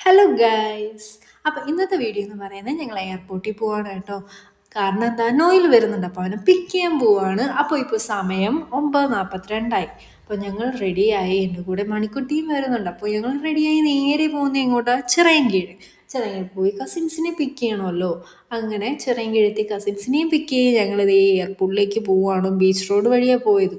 Hello guys. അപ്പോൾ ഇന്നത്തെ video എന്ന് പറയുന്നത് ഞങ്ങൾ എയർപോർട്ടിൽ പോവാണ് കേട്ടോ. കാരണം എന്താ, നോയിൽ വരുന്നുണ്ട്, അപ്പോൾ അവനെ പിക്ക് ചെയ്യാൻ പോവാണ്. അപ്പോൾ ഇപ്പോൾ സമയം 9:42. അപ്പോൾ ഞങ്ങൾ റെഡിയായി, എൻ്റെ കൂടെ മണിക്കുട്ടിയും വരുന്നുണ്ട്. അപ്പോൾ ഞങ്ങൾ റെഡിയായി നേരെ പോകുന്നത് എങ്ങോട്ടാ? ചിറയൻകീഴ്. ചിറയൻകീഴ് പോയി കസിൻസിനെ പിക്ക് ചെയ്യണമല്ലോ. അങ്ങനെ ചിറയൻകീഴെത്തി കസിൻസിനെയും പിക്ക് ചെയ്ത് ഞങ്ങളിത് എയർപോർട്ടിലേക്ക് പോവുകയാണ്. ബീച്ച് റോഡ് വഴിയാണ് പോയത്.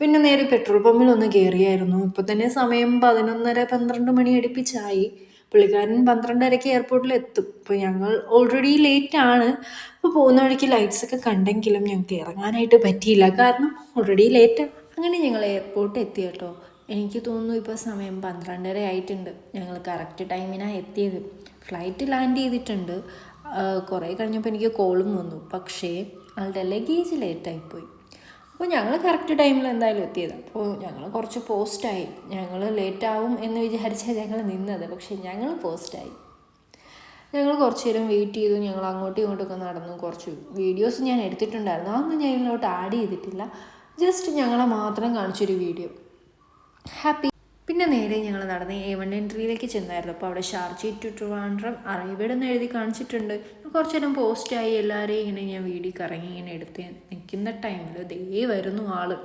പിന്നെ നേരെ പെട്രോൾ പമ്പിലൊന്ന് കയറിയായിരുന്നു. ഇപ്പോൾ തന്നെ സമയം 11:30-12 മണി അടുപ്പിച്ചായി. പുള്ളിക്കാരൻ 12:30 എയർപോർട്ടിൽ എത്തും. അപ്പോൾ ഞങ്ങൾ ഓൾറെഡി ലേറ്റാണ്. അപ്പോൾ പോകുന്ന വഴിക്ക് ലൈറ്റ്സൊക്കെ കണ്ടെങ്കിലും ഞങ്ങൾക്ക് ഇറങ്ങാനായിട്ട് പറ്റിയില്ല, കാരണം ഓൾറെഡി ലേറ്റാണ്. അങ്ങനെ ഞങ്ങൾ എയർപോർട്ടിൽ എത്തി കേട്ടോ. എനിക്ക് തോന്നുന്നു ഇപ്പോൾ സമയം 12:30 ആയിട്ടുണ്ട്. ഞങ്ങൾ കറക്റ്റ് ടൈമിനാണ് എത്തിയത്. ഫ്ലൈറ്റ് ലാൻഡ് ചെയ്തിട്ടുണ്ട്. കുറേ കഴിഞ്ഞപ്പോൾ എനിക്ക് കോളും വന്നു, പക്ഷേ ആളുടെ ലഗേജ് ലേറ്റായിപ്പോയി. അപ്പോൾ ഞങ്ങൾ കറക്റ്റ് ടൈമിൽ എന്തായാലും എത്തിയത്. അപ്പോൾ ഞങ്ങൾ കുറച്ച് പോസ്റ്റായി. ഞങ്ങൾ ലേറ്റാവും എന്ന് വിചാരിച്ചാൽ ഞങ്ങൾ നിന്നത്, പക്ഷേ ഞങ്ങൾ പോസ്റ്റായി. ഞങ്ങൾ കുറച്ച് നേരം വെയിറ്റ് ചെയ്തു. ഞങ്ങൾ അങ്ങോട്ടും ഇങ്ങോട്ടൊക്കെ നടന്നു. കുറച്ച് വീഡിയോസ് ഞാൻ എടുത്തിട്ടുണ്ടായിരുന്നു, അതൊന്നും ഞാൻ ഇതിലോട്ട് ആഡ് ചെയ്തിട്ടില്ല. ജസ്റ്റ് ഞങ്ങളെ മാത്രം കാണിച്ചൊരു വീഡിയോ. ഹാപ്പി. പിന്നെ നേരെ ഞങ്ങൾ നടന്ന് A1 എൻട്രിയിലേക്ക് ചെന്നായിരുന്നു. അപ്പോൾ അവിടെ ഷാർജ ടു ട്രിവാൻഡ്രം അറൈവഡ് എന്ന് എഴുതി കാണിച്ചിട്ടുണ്ട്. കുറച്ച് നേരം പോസ്റ്റായി. എല്ലാവരെയും ഇങ്ങനെ ഞാൻ വീഡിയോ കറങ്ങി ഇങ്ങനെ എടുത്ത് നിൽക്കുന്ന ടൈമിൽ ദേ വരുന്നു ആള്.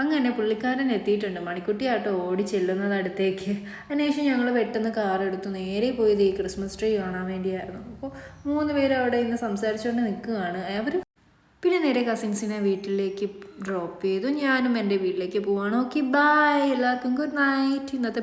അങ്ങനെ പുള്ളിക്കാരൻ എത്തിയിട്ടുണ്ട്. മണിക്കുട്ടി ആട്ടോ ഓടി ചെല്ലുന്നത് അടുത്തേക്ക്. അതിനുശേഷം ഞങ്ങൾ പെട്ടെന്ന് കാർ എടുത്തു നേരെ പോയത് ഈ ക്രിസ്മസ് ട്രീ കാണാൻ വേണ്ടിയായിരുന്നു. അപ്പോൾ 3 പേരും അവിടെ ഇന്ന് സംസാരിച്ചുകൊണ്ട് നിൽക്കുകയാണ്. അവർ പിന്നെ നേരെ കസിൻസിനെ വീട്ടിലേക്ക് ഡ്രോപ്പ് ചെയ്തു. ഞാനും എൻ്റെ വീട്ടിലേക്ക് പോവാണ്. Okay, bye. എല്ലാവർക്കും ഗുഡ് നൈറ്റ്. ഇന്നത്തെ